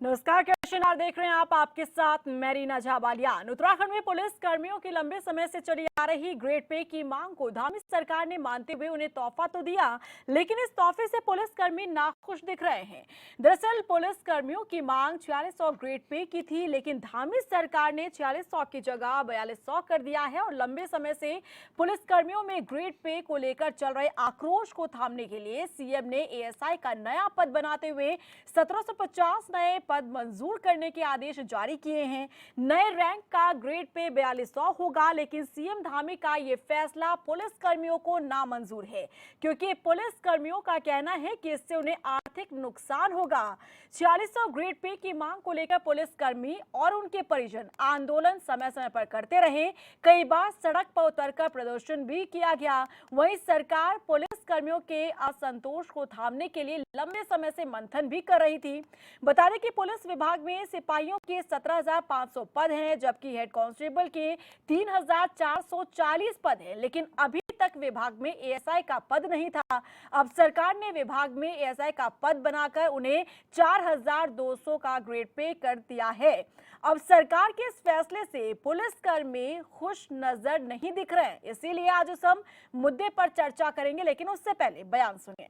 नमस्कार कृष्ण, आप देख रहे हैं आपके साथ मैं रीना झा बालियान। उत्तराखंड में पुलिस कर्मियों की लंबे समय से चली आ रही ग्रेड पे की मांग को धामी सरकार ने मानते हुए उन्हें तोहफा तो दिया, लेकिन इस तोहफे से पुलिस कर्मी नाखुश दिख रहे हैं। दरअसल पुलिस कर्मियों की मांग 4600 ग्रेड पे की थी, लेकिन धामी सरकार ने 4600 की जगह 4200 कर दिया है और लंबे समय से पुलिस कर्मियों में ग्रेड पे को लेकर चल रहे आक्रोश को थामने के लिए सीएम ने एएसआई का नया पद बनाते हुए 1750 नए पद मंजूर करने के आदेश जारी किए हैं। नए रैंक का ग्रेड पे 4200 होगा, लेकिन सीएम धामी का ये फैसला पुलिस कर्मियों को नामंजूर है, क्योंकि पुलिस कर्मियों का कहना है कि इससे उन्हें आर्थिक नुकसान होगा। 4600 ग्रेड पे की मांग को लेकर पुलिस कर्मी और उनके परिजन आंदोलन समय समय पर करते रहे। कई बार सड़क पर उतरकर प्रदर्शन भी किया गया। वहीं सरकार पुलिस कर्मियों के असंतोष को थामने के लिए लंबे समय से मंथन भी कर रही थी। बता दें कि पुलिस विभाग में सिपाहियों के 17,500 पद हैं, जबकि हेड कांस्टेबल के 3,440 पद हैं, लेकिन अभी तक विभाग में एएसआई का पद नहीं था। अब सरकार ने विभाग में एएसआई का पद बनाकर उन्हें 4,200 का ग्रेड पे कर दिया है। अब सरकार के इस फैसले से पुलिसकर्मी खुश नजर नहीं दिख रहे हैं, इसीलिए आज उस हम मुद्दे पर चर्चा करेंगे, लेकिन उससे पहले बयान सुनिए।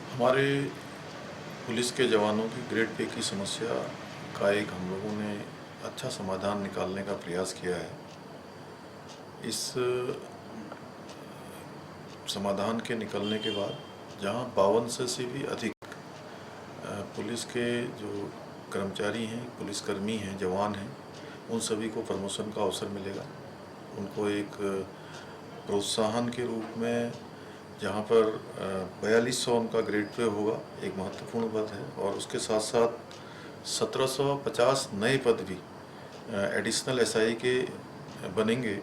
हमारे पुलिस के जवानों की ग्रेड पे की समस्या का एक हम लोगों ने अच्छा समाधान निकालने का प्रयास किया है। इस समाधान के निकलने के बाद जहां 5200 से भी अधिक पुलिस के जो कर्मचारी हैं, पुलिसकर्मी हैं, जवान हैं, उन सभी को प्रमोशन का अवसर मिलेगा। उनको एक प्रोत्साहन के रूप में जहाँ पर 4200 उनका ग्रेड पे होगा, एक महत्वपूर्ण पद है, और उसके साथ साथ 1750 नए पद भी एडिशनल एसआई के बनेंगे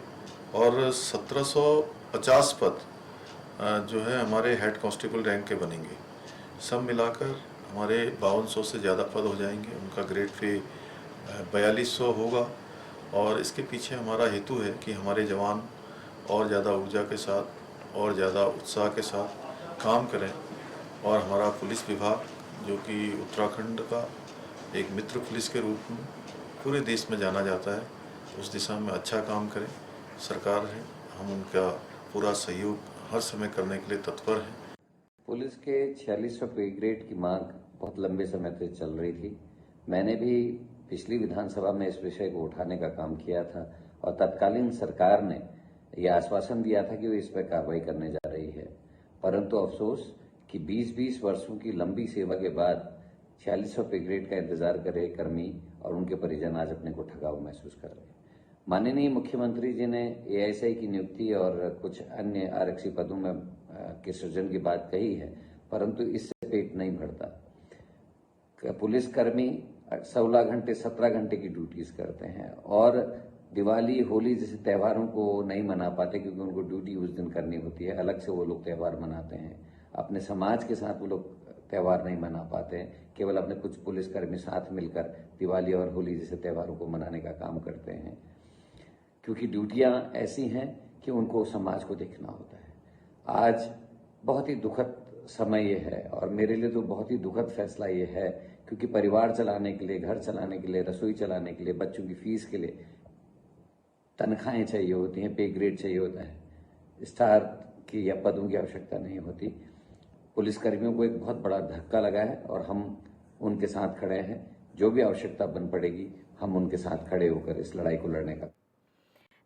और 1750 पद जो है हमारे हेड कांस्टेबल रैंक के बनेंगे। सब मिलाकर हमारे 5200 से ज़्यादा पद हो जाएंगे। उनका ग्रेड पे 4200 होगा और इसके पीछे हमारा हेतु है कि हमारे जवान और ज़्यादा ऊर्जा के साथ और ज़्यादा उत्साह के साथ काम करें और हमारा पुलिस विभाग, जो कि उत्तराखंड का एक मित्र पुलिस के रूप में पूरे देश में जाना जाता है, उस दिशा में अच्छा काम करें। सरकार है, हम उनका पूरा सहयोग हर समय करने के लिए तत्पर हैं। पुलिस के 4600 पे ग्रेड की मांग बहुत लंबे समय से चल रही थी। मैंने भी पिछली विधानसभा में इस विषय को उठाने का काम किया था और तत्कालीन सरकार ने यह आश्वासन दिया था कि वो इस पर कार्रवाई करने जा रही है। परंतु अफसोस कि 20-20 वर्षों की लंबी सेवा के बाद 4600 पे ग्रेड का इंतजार कर रहे कर्मी और उनके परिजन आज अपने को ठगा हुआ महसूस कर रहे हैं। माननीय मुख्यमंत्री जी ने एएसआई की नियुक्ति और कुछ अन्य आरक्षी पदों में के सृजन की बात कही है, परंतु इससे पेट नहीं भरता। पुलिसकर्मी 16 घंटे 17 घंटे की ड्यूटीज करते हैं और दिवाली, होली जैसे त्योहारों को नहीं मना पाते, क्योंकि उनको ड्यूटी उस दिन करनी होती है। अलग से वो लोग त्यौहार मनाते हैं। अपने समाज के साथ वो लोग त्यौहार नहीं मना पाते हैं। केवल अपने कुछ पुलिसकर्मी साथ मिलकर दिवाली और होली जैसे त्योहारों को मनाने का काम करते हैं, क्योंकि ड्यूटियां ऐसी हैं कि उनको समाज को देखना होता है। आज बहुत ही दुखद समय ये है और मेरे लिए तो बहुत ही दुखद फैसला ये है, क्योंकि परिवार चलाने के लिए, घर चलाने के लिए, रसोई चलाने के लिए, बच्चों की फीस के लिए तनख्वाहें चाहिए होती हैं, पे ग्रेड चाहिए होता है। स्टार की या पदों की आवश्यकता नहीं होती। पुलिसकर्मियों को एक बहुत बड़ा धक्का लगा है और हम उनके साथ खड़े हैं। जो भी आवश्यकता बन पड़ेगी, हम उनके साथ खड़े होकर इस लड़ाई को लड़ने का।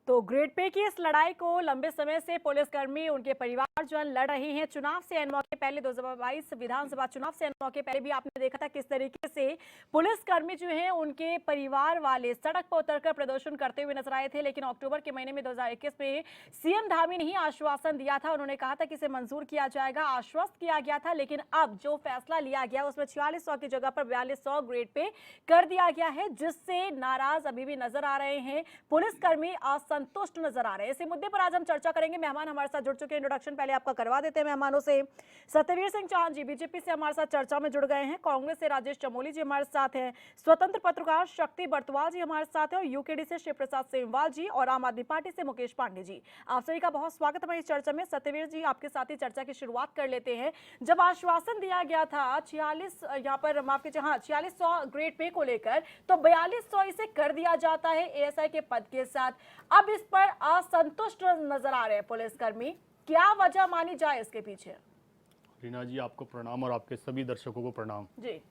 तो ग्रेड पे की इस लड़ाई को लंबे समय से पुलिसकर्मी, उनके परिवार जो लड़ रहे हैं। चुनाव से एन मौके पहले 2022 विधानसभा चुनाव से एन मौके पहले भी आपने देखा था किस तरीके से पुलिसकर्मी जो हैं उनके परिवार वाले सड़क पर उतरकर प्रदर्शन करते हुए नजर आए थे। लेकिन अक्टूबर के महीने में 2021 में सीएम धामी ने ही आश्वासन दिया था। उन्होंने कहा था कि इसे मंजूर किया जाएगा, आश्वस्त किया गया था। लेकिन अब जो फैसला लिया गया उसमें 4600 की जगह पर 4200 ग्रेड पे कर दिया गया है, जिससे नाराज अभी भी नजर आ रहे हैं पुलिसकर्मी, संतुष्ट नजर आ रहे हैं। इसी मुद्दे पर आज हम चर्चा करेंगे। मेहमान हमारे साथ जुड़ चुके हैं। इंट्रोडक्शन पहले पहले आपका करवा देते हैं मेहमानों से। सत्यवीर सिंह चौहान जी बीजेपी से हमारे साथ चर्चा में जुड़ गए हैं, कांग्रेस से राजेश चमोली जी हमारे साथ हैं, स्वतंत्र पत्रकार शक्ति बर्तवाल जी हमारे साथ हैं और यूकेडी से शिव प्रसाद सेमवाल जी और आम आदमी पार्टी से मुकेश पांडे जी। आप सभी का बहुत स्वागत है इस चर्चा में। सत्यवीर जी, आपके साथ ही चर्चा की शुरुआत कर लेते हैं। जब आश्वासन दिया गया था 4600 ग्रेड पे को लेकर, तो 4200 इसे कर दिया जाता है एएसआई के पद के साथ। अब इस पर असंतुष्ट नजर आ रहे हैं पुलिसकर्मी, क्या वजह मानी जाए इसके पीछे? रीना जी, आपको प्रणाम और आपके सभी दर्शकों को प्रणाम। जी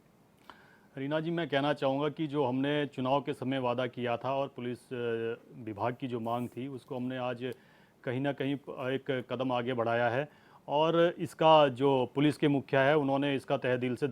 रीना जी, मैं कहना चाहूँगा कि जो हमने चुनाव के समय वादा किया था और पुलिस विभाग की जो मांग थी उसको हमने आज कहीं ना कहीं एक कदम आगे बढ़ाया है और इसका जो पुलिस के मुखिया है उन्होंने इसका तहे दिल से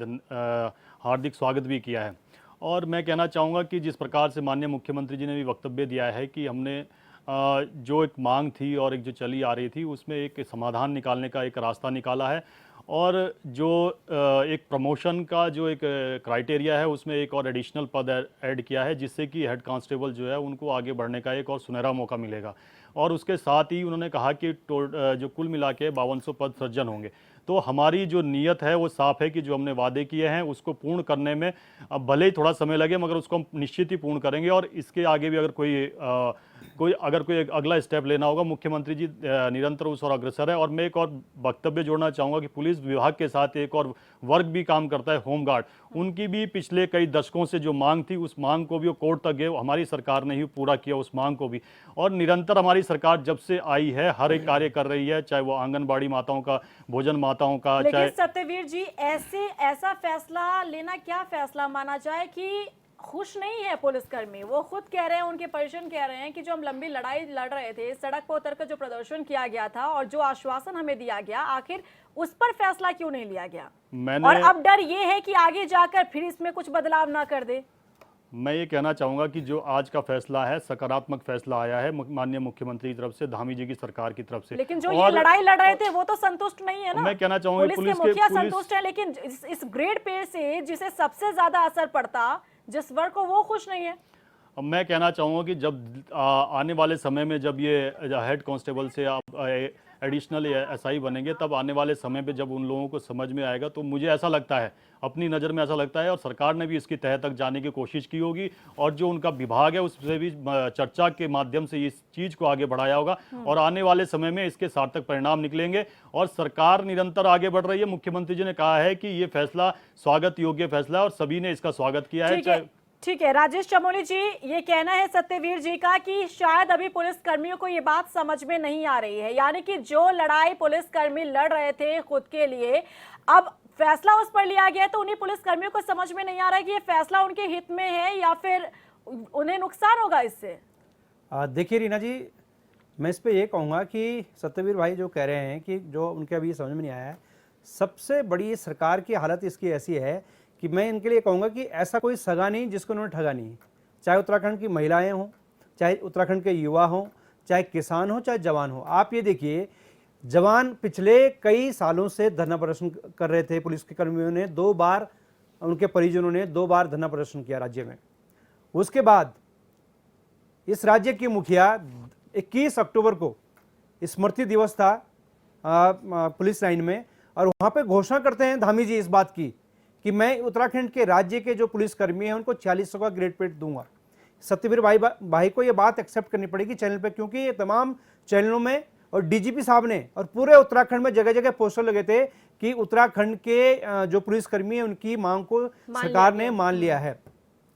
हार्दिक स्वागत भी किया है। और मैं कहना चाहूँगा कि जिस प्रकार से माननीय मुख्यमंत्री जी ने भी वक्तव्य दिया है कि हमने जो एक मांग थी और एक जो चली आ रही थी उसमें एक समाधान निकालने का एक रास्ता निकाला है और जो एक प्रमोशन का जो एक क्राइटेरिया है उसमें एक और एडिशनल पद ऐड किया है जिससे कि हेड कांस्टेबल जो है उनको आगे बढ़ने का एक और सुनहरा मौका मिलेगा। और उसके साथ ही उन्होंने कहा कि जो कुल मिला के 5200 पद सृजन होंगे। तो हमारी जो नीयत है वो साफ है कि जो हमने वादे किए हैं उसको पूर्ण करने में अब भले ही थोड़ा समय लगे मगर उसको हम निश्चित ही पूर्ण करेंगे। और इसके आगे भी अगर कोई अगला स्टेप लेना होगा, मुख्यमंत्री जी निरंतर उस ओर अग्रसर है। और मैं एक और वक्तव्य जोड़ना चाहूँगा कि पुलिस विभाग के साथ एक और वर्ग भी काम करता है, होमगार्ड। उनकी भी पिछले कई दशकों से जो मांग थी उस मांग को भी वो कोर्ट तक गए, हमारी सरकार ने ही पूरा किया उस मांग को भी। और निरंतर हमारी सरकार जब से आई है हर एक कार्य कर रही है, चाहे वो आंगनबाड़ी माताओं का, भोजन माताओं का। लेकिन सत्यवीर जी, ऐसा फैसला लेना क्या फैसला माना जाए कि खुश नहीं है पुलिसकर्मी? वो खुद कह रहे हैं, उनके परिजन कह रहे हैं कि जो हम लंबी लड़ाई लड़ रहे थे, सड़क पर उतरकर जो प्रदर्शन किया गया था और जो आश्वासन हमें दिया गया, आखिर उस पर फैसला क्यों नहीं लिया गया? और अब डर ये है कि आगे जाकर फिर इसमें कुछ बदलाव ना कर दे। मैं ये कहना चाहूँगा कि जो आज का फैसला है सकारात्मक फैसला आया है माननीय मुख्यमंत्री की तरफ से, धामी जी की सरकार की तरफ से। लेकिन जो ये लड़ाई लड़ रहे थे वो तो संतुष्ट नहीं है ना। मैं कहना चाहूँगा पुलिस के मुखिया संतुष्ट है, लेकिन इस ग्रेड पे से जिसे सबसे ज्यादा असर पड़ता, जिस वर्ग को, वो खुश नहीं है। अब मैं कहना चाहूँगा कि जब आने वाले समय में जब ये हेड कांस्टेबल से आप एडिशनल एसआई बनेंगे, तब आने वाले समय पे जब उन लोगों को समझ में आएगा, तो मुझे ऐसा लगता है, अपनी नज़र में ऐसा लगता है, और सरकार ने भी इसकी तह तक जाने की कोशिश की होगी और जो उनका विभाग है उससे भी चर्चा के माध्यम से इस चीज़ को आगे बढ़ाया होगा और आने वाले समय में इसके सार्थक परिणाम निकलेंगे। और सरकार निरंतर आगे बढ़ रही है। मुख्यमंत्री जी ने कहा है कि ये फैसला स्वागत योग्य फैसला है और सभी ने इसका स्वागत किया है। ठीक है राजेश चमोली जी, ये कहना है सत्यवीर जी का कि शायद अभी पुलिस कर्मियों को ये बात समझ में नहीं आ रही है, यानी कि जो लड़ाई पुलिस कर्मी लड़ रहे थे खुद के लिए, अब फैसला उस पर लिया गया तो उन्हीं पुलिस कर्मियों को समझ में नहीं आ रहा है कि ये फैसला उनके हित में है या फिर उन्हें नुकसान होगा इससे। देखिए रीना जी, मैं इस पे ये कहूँगा कि सत्यवीर भाई जो कह रहे हैं कि जो उनके अभी समझ में नहीं आया है, सबसे बड़ी सरकार की हालत इसकी ऐसी है कि मैं इनके लिए कहूँगा कि ऐसा कोई सगा नहीं जिसको उन्होंने ठगा नहीं। चाहे उत्तराखंड की महिलाएं हों, चाहे उत्तराखंड के युवा हों, चाहे किसान हों, चाहे जवान हों। आप ये देखिए, जवान पिछले कई सालों से धरना प्रदर्शन कर रहे थे। पुलिस के कर्मियों ने 2 बार, उनके परिजनों ने 2 बार धरना प्रदर्शन किया राज्य में। उसके बाद इस राज्य के मुखिया 21 अक्टूबर को स्मृति दिवस था पुलिस लाइन में, और वहाँ पे घोषणा करते हैं धामी जी इस बात की कि मैं उत्तराखंड के राज्य के जो पुलिसकर्मी हैं उनको 4600 का ग्रेड पे दूंगा। सत्यवीर भाई को ये बात एक्सेप्ट करनी पड़ेगी चैनल पे, क्योंकि ये तमाम चैनलों में और डीजीपी साहब ने और पूरे उत्तराखंड में जगह जगह पोस्टर लगे थे कि उत्तराखंड के जो पुलिसकर्मी हैं उनकी मांग को सरकार ने मान लिया है।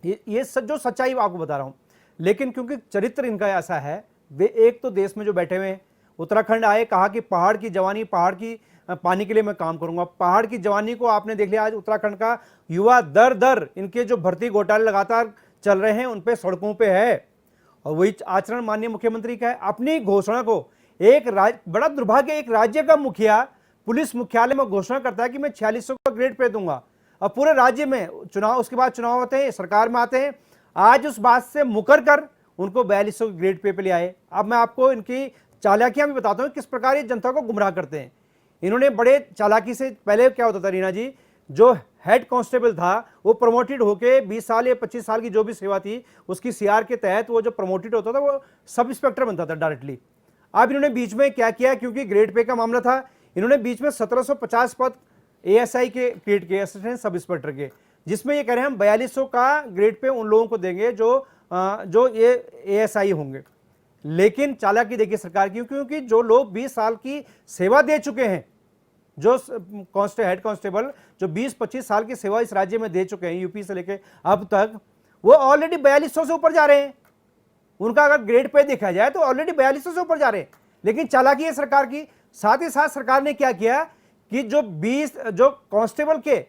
ये जो सच्चाई आपको बता रहा हूँ। लेकिन क्योंकि चरित्र इनका ऐसा है, वे एक तो देश में जो बैठे हुए हैं, उत्तराखंड आए, कहा कि पहाड़ की जवानी, पहाड़ की पानी के लिए मैं काम करूंगा। पहाड़ की जवानी को आपने देख लिया, आज उत्तराखंड का युवा दर दर इनके जो भर्ती घोटाले लगातार चल रहे हैं उन पे सड़कों पे है। और वही आचरण माननीय मुख्यमंत्री का है। अपनी घोषणा को बड़ा दुर्भाग्य, एक राज्य का मुखिया पुलिस मुख्यालय में घोषणा करता है कि मैं 4600 का ग्रेड पे दूंगा, और पूरे राज्य में चुनाव, उसके बाद चुनाव होते हैं, सरकार में आते हैं, आज उस बात से मुकर कर उनको 4200 ग्रेड पे ले आए। अब मैं आपको इनकी चालाकियां भी बताता हूं किस प्रकार ये जनता को गुमराह करते हैं। इन्होंने बड़े चालाकी से, पहले क्या होता था रीना जी, जो हेड कांस्टेबल था वो प्रमोटेड होके 20 साल या 25 साल की जो भी सेवा थी उसकी सीआर के तहत वो जो प्रमोटेड होता था वो सब इंस्पेक्टर बनता था डायरेक्टली। अब इन्होंने बीच में क्या किया, क्योंकि ग्रेड पे का मामला था, इन्होंने बीच में 1750 पद एएसआई के क्रिएट किए, असिस्टेंट सब इंस्पेक्टर के, जिसमें ये कह रहे हैं हम 4200 का ग्रेड पे उन लोगों को देंगे जो ये एएसआई होंगे। लेकिन चालाकी देखिए सरकार की, क्योंकि जो लोग 20 साल की सेवा दे चुके हैं, जो हेड कांस्टेबल जो 20-25 साल की सेवा इस राज्य में दे चुके हैं यूपी से लेके अब तक, वो ऑलरेडी 4200 से ऊपर जा रहे हैं। उनका अगर ग्रेड पे देखा जाए तो ऑलरेडी 4200 से ऊपर जा रहे हैं। लेकिन चालाकी है सरकार की। साथ ही साथ सरकार ने क्या किया कि जो कांस्टेबल के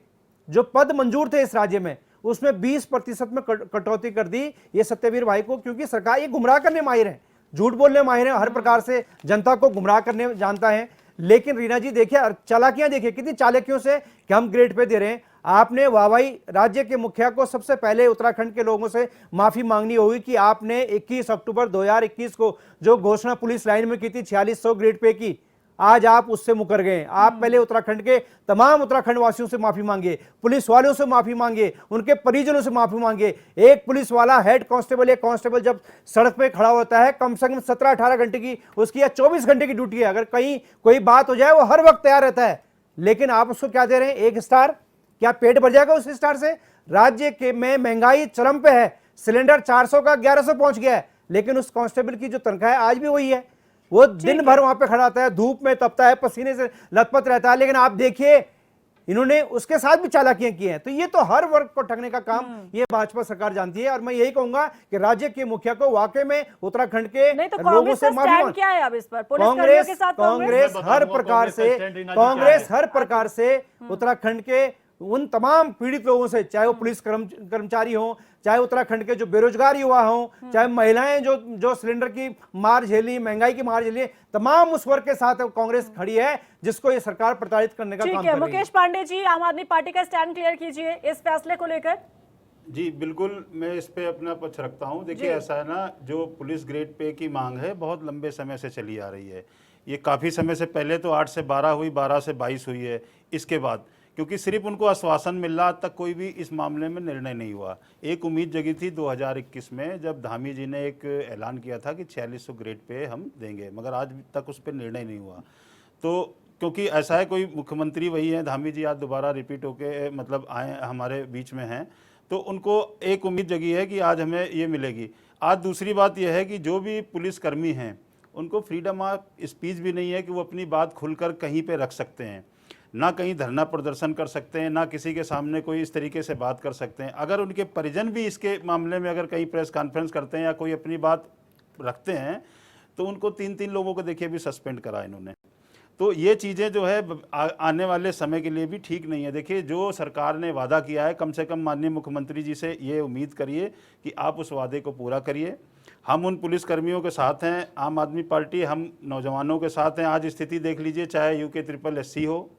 जो पद मंजूर थे इस राज्य में, उसमें 20% में कटौती कर दी ये सत्यवीर भाई को, क्योंकि सरकार ये गुमराह करने माहिर है, झूठ बोलने माहिर है, हर प्रकार से जनता को गुमराह करने जानता है। लेकिन रीना जी देखिए चालाकियां देखिए कितनी चालाकियों से कि हम ग्रेड पे दे रहे हैं। आपने वाहवाही राज्य के मुखिया को सबसे पहले उत्तराखंड के लोगों से माफी मांगनी होगी कि आपने 21 अक्टूबर 2021 को जो घोषणा पुलिस लाइन में की थी 4600 ग्रेड पे की, आज आप उससे मुकर गए। आप पहले उत्तराखंड के तमाम उत्तराखंड वासियों से माफी मांगे, पुलिस वालों से माफी मांगे, उनके परिजनों से माफी मांगे। एक पुलिस वाला हेड कांस्टेबल या कांस्टेबल जब सड़क पे खड़ा होता है, कम से कम 17-18 घंटे की उसकी या 24 घंटे की ड्यूटी है, अगर कहीं कोई बात हो जाए वो हर वक्त तैयार रहता है। लेकिन आप उसको क्या दे रहे हैं? 1 स्टार। क्या पेट भर जाएगा उस स्टार से? राज्य के में महंगाई चरम पे है, सिलेंडर 400 का 1100 पहुंच गया है, लेकिन उस कांस्टेबल की जो तनख्वाह है आज भी वही है। वो दिन भर वहां पे खड़ा रहता है, धूप में तपता है, पसीने से लथपथ रहता है। लेकिन आप देखिए इन्होंने उसके साथ भी चालाकियां की हैं। तो ये तो हर वर्ग को ठगने का काम ये भाजपा सरकार जानती है। और मैं यही कहूंगा कि राज्य के मुखिया को वाकई में उत्तराखंड के नहीं तो लोगों से माफी स्टैंड क्या है अब इस पर? पुलिसकर्मियों के साथ कांग्रेस हर प्रकार से उत्तराखंड के उन तमाम पीड़ित लोगों से, चाहे वो पुलिस कर्मचारी हो, चाहे उत्तराखंड के जो बेरोजगार युवा हों, चाहे महिलाएं जो सिलेंडर की मार झेली, महंगाई की मार झेली, तमाम उस वर्ग के साथ कांग्रेस खड़ी है जिसको ये सरकार प्रताड़ित करने का काम कर रही है। मुकेश पांडे जी, आम आदमी पार्टी का स्टैंड क्लियर कीजिए इस फैसले को लेकर। जी बिल्कुल, मैं इस पे अपना पक्ष रखता हूँ। देखिए ऐसा है ना, जो पुलिस ग्रेड पे की मांग है बहुत लंबे समय से चली आ रही है। ये काफ़ी समय से पहले तो 8 से 12 हुई, 12 से 22 हुई है। इसके बाद क्योंकि सिर्फ उनको आश्वासन मिल रहा, आज तक कोई भी इस मामले में निर्णय नहीं हुआ। एक उम्मीद जगी थी 2021 में, जब धामी जी ने एक ऐलान किया था कि 4600 ग्रेड पे हम देंगे, मगर आज तक उस पर निर्णय नहीं हुआ। तो क्योंकि ऐसा है, कोई मुख्यमंत्री वही है, धामी जी आज दोबारा रिपीट होके मतलब आए हमारे बीच में हैं, तो उनको एक उम्मीद जगी है कि आज हमें ये मिलेगी। आज दूसरी बात यह है कि जो भी पुलिसकर्मी हैं उनको फ्रीडम ऑफ स्पीच भी नहीं है कि वो अपनी बात खुलकर कहीं पे रख सकते हैं, ना कहीं धरना प्रदर्शन कर सकते हैं, ना किसी के सामने कोई इस तरीके से बात कर सकते हैं। अगर उनके परिजन भी इसके मामले में अगर कहीं प्रेस कॉन्फ्रेंस करते हैं या कोई अपनी बात रखते हैं तो उनको 3-3 लोगों को देखिए भी सस्पेंड करा इन्होंने। तो ये चीज़ें जो है आने वाले समय के लिए भी ठीक नहीं है। देखिए जो सरकार ने वादा किया है, कम से कम माननीय मुख्यमंत्री जी से ये उम्मीद करिए कि आप उस वादे को पूरा करिए। हम उन पुलिसकर्मियों के साथ हैं, आम आदमी पार्टी हम नौजवानों के साथ हैं। आज स्थिति देख लीजिए, चाहे UK-SSC हो,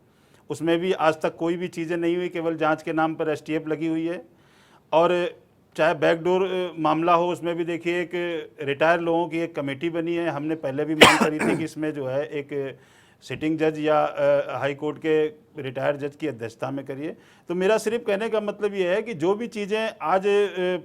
उसमें भी आज तक कोई भी चीज़ें नहीं हुई, केवल जांच के नाम पर STF लगी हुई है। और चाहे बैकडोर मामला हो, उसमें भी देखिए एक रिटायर लोगों की एक कमेटी बनी है। हमने पहले भी मांग करी थी कि इसमें जो है एक सिटिंग जज या हाई कोर्ट के रिटायर जज की अध्यक्षता में करिए। तो मेरा सिर्फ कहने का मतलब ये है कि जो भी चीज़ें आज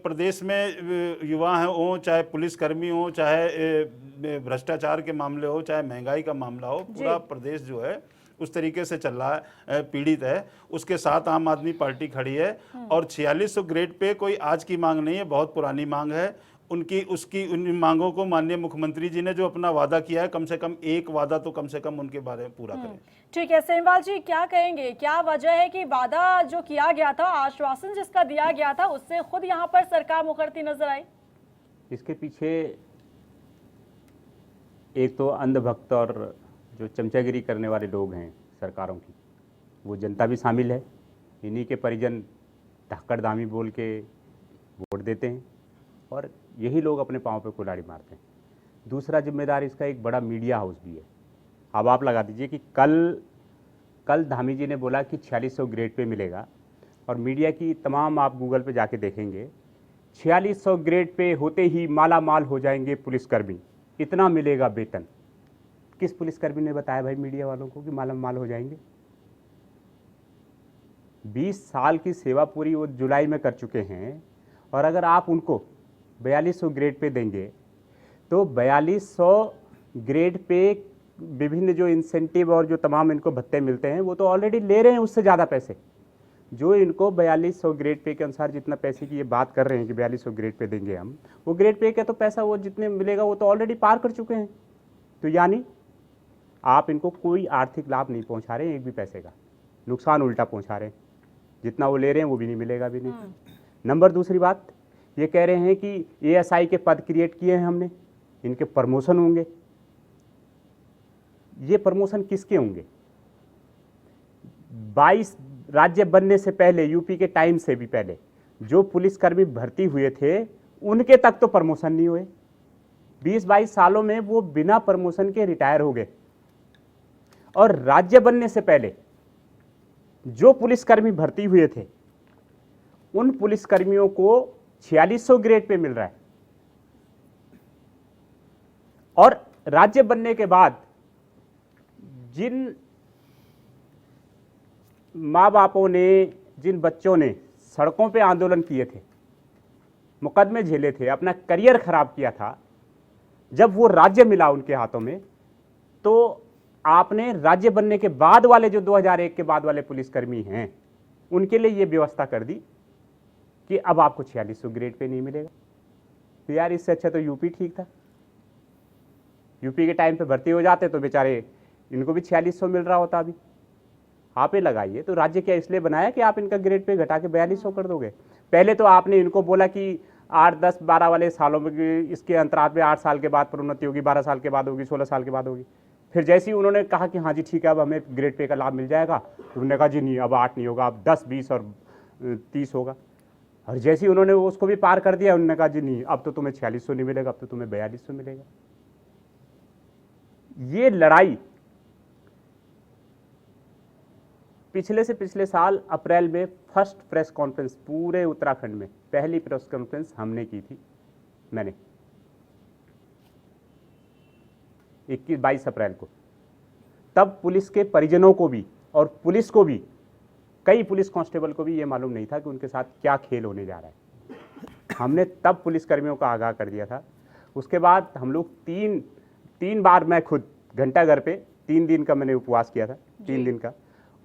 प्रदेश में युवा हैं हो, चाहे पुलिसकर्मी हो, चाहे भ्रष्टाचार के मामले हो, चाहे महंगाई का मामला हो, पूरा प्रदेश जो है उस तरीके से चल रहा है, पीड़ित है। उसके साथ आम आदमी पार्टी खड़ी है। और 4600 ग्रेड पे कोई आज की मांग नहीं है, बहुत पुरानी मांग है। उन मांगों को माननीय मुख्यमंत्री जी ने जो अपना वादा किया है, कम से कम एक वादा तो कम से कम उनके बारे में पूरा करें। ठीक है, सेमवाल जी क्या कहेंगे? क्या वजह है कि वादा जो किया गया था, आश्वासन जिसका दिया गया था, उससे खुद यहाँ पर सरकार मुकरती नजर आई? इसके पीछे एक तो अंधभक्त और जो चमचागिरी करने वाले लोग हैं सरकारों की, वो जनता भी शामिल है। इन्हीं के परिजन धक्कड़ दामी बोल के वोट देते हैं और यही लोग अपने पाँव पे कुल्हाड़ी मारते हैं। दूसरा जिम्मेदार इसका एक बड़ा मीडिया हाउस भी है। अब आप लगा दीजिए कि कल धामी जी ने बोला कि 4600 ग्रेड पे मिलेगा, और मीडिया की तमाम आप गूगल पे जाके देखेंगे 4600 ग्रेड पे होते ही माला माल हो जाएंगे पुलिसकर्मी, इतना मिलेगा वेतन। किस पुलिसकर्मी ने बताया भाई मीडिया वालों को कि माला माल हो जाएंगे? 20 साल की सेवा पूरी वो जुलाई में कर चुके हैं, और अगर आप उनको 4200 ग्रेड पे देंगे तो 4200 ग्रेड पे विभिन्न जो इंसेंटिव और जो तमाम इनको भत्ते मिलते हैं वो तो ऑलरेडी ले रहे हैं उससे ज़्यादा पैसे। जो इनको 4200 ग्रेड पे के अनुसार जितना पैसे की ये बात कर रहे हैं कि 4200 ग्रेड पे देंगे हम, वो ग्रेड पे का तो पैसा वो जितने मिलेगा वो तो ऑलरेडी पार कर चुके हैं। तो यानी आप इनको कोई आर्थिक लाभ नहीं पहुंचा रहे हैं, एक भी पैसे का नुकसान उल्टा पहुंचा रहे हैं। जितना वो ले रहे हैं वो भी नहीं मिलेगा भी नहीं। नंबर दूसरी बात, ये कह रहे हैं कि एएसआई के पद क्रिएट किए हैं हमने, इनके प्रमोशन होंगे। ये प्रमोशन किसके होंगे? 22 राज्य बनने से पहले, यूपी के टाइम से भी पहले जो पुलिसकर्मी भर्ती हुए थे उनके तक तो प्रमोशन नहीं हुए। 20-22 सालों में वो बिना प्रमोशन के रिटायर हो गए। और राज्य बनने से पहले जो पुलिसकर्मी भर्ती हुए थे उन पुलिसकर्मियों को 4600 ग्रेड पे मिल रहा है। और राज्य बनने के बाद जिन माँ बापों ने, जिन बच्चों ने सड़कों पे आंदोलन किए थे, मुकदमे झेले थे, अपना करियर खराब किया था, जब वो राज्य मिला उनके हाथों में, तो आपने राज्य बनने के बाद वाले जो 2001 के बाद वाले पुलिसकर्मी हैं उनके लिए ये व्यवस्था कर दी कि अब आपको 4600 ग्रेड पे नहीं मिलेगा। तो यार इससे अच्छा तो यूपी ठीक था। यूपी के टाइम पे भर्ती हो जाते तो बेचारे इनको भी 4600 मिल रहा होता। अभी आप ही लगाइए। तो राज्य क्या इसलिए बनाया कि आप इनका ग्रेड पे घटा के 4200 कर दोगे? पहले तो आपने इनको बोला कि 8, 10, 12 वाले सालों में इसके अंतराल में 8 साल के बाद प्रोन्नति होगी, 12 साल के बाद होगी, 16 साल के बाद होगी। फिर जैसे ही उन्होंने कहा कि हाँ जी ठीक है अब हमें ग्रेड पे का लाभ मिल जाएगा, तो उन्होंने कहा जी नहीं अब 8 नहीं होगा, अब 10, 20 और 30 होगा। और जैसे ही उन्होंने उसको भी पार कर दिया उन्होंने कहा जी नहीं अब तो तुम्हें 4600 नहीं मिलेगा, अब तो तुम्हें 4200 मिलेगा। ये लड़ाई पिछले से पिछले साल अप्रैल में फर्स्ट प्रेस कॉन्फ्रेंस पूरे उत्तराखंड में, पहली प्रेस कॉन्फ्रेंस हमने की थी, मैंने 22 अप्रैल को। तब पुलिस के परिजनों को भी और पुलिस को भी, कई पुलिस कांस्टेबल को भी ये मालूम नहीं था कि उनके साथ क्या खेल होने जा रहा है। हमने तब पुलिसकर्मियों को आगाह कर दिया था। उसके बाद हम लोग तीन बार, मैं खुद घंटाघर पे 3 दिन का मैंने उपवास किया था, 3 दिन का।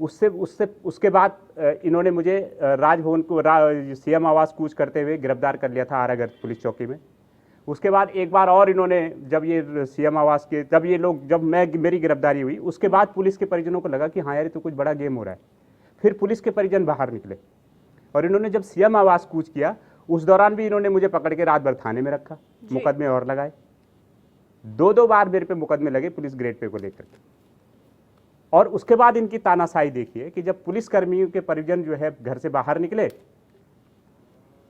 उसके बाद इन्होंने मुझे राजभवन को सीएम आवास कूच करते हुए गिरफ्तार कर लिया था आरागढ़ पुलिस चौकी में। उसके बाद एक बार और इन्होंने, जब ये सीएम आवास के, जब ये लोग, जब मेरी गिरफ्तारी हुई उसके बाद पुलिस के परिजनों को लगा कि हाँ यार तो कुछ बड़ा गेम हो रहा है। फिर पुलिस के परिजन बाहर निकले और इन्होंने जब सीएम आवास कूच किया उस दौरान भी इन्होंने मुझे पकड़ के रात भर थाने में रखा, मुकदमे और लगाए। 2 बार मेरे पे मुकदमे लगे पुलिस ग्रेड पे को लेकर के। और उसके बाद इनकी तानाशाही देखिए कि जब पुलिसकर्मियों के परिजन जो है घर से बाहर निकले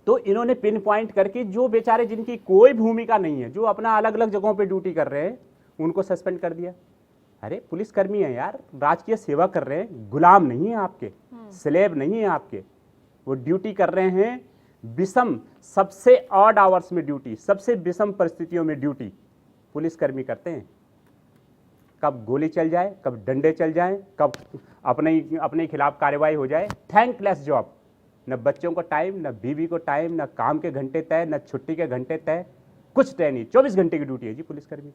तो इन्होंने पिन पॉइंट करके जो बेचारे जिनकी कोई भूमिका नहीं है, जो अपना अलग अलग जगहों पे ड्यूटी कर रहे हैं, उनको सस्पेंड कर दिया। अरे पुलिसकर्मी है यार, राजकीय सेवा कर रहे हैं, गुलाम नहीं है आपके, स्लेव नहीं है आपके। वो ड्यूटी कर रहे हैं विषम, सबसे ऑड आवर्स में ड्यूटी, सबसे विषम परिस्थितियों में ड्यूटी पुलिसकर्मी करते हैं। कब गोली चल जाए, कब डंडे चल जाए, कब अपने खिलाफ कार्रवाई हो जाए। थैंकलेस जॉब, न बच्चों को टाइम, न बीवी को टाइम, न काम के घंटे तय, न छुट्टी के घंटे तय, कुछ तय नहीं। 24 घंटे की ड्यूटी है जी पुलिसकर्मी।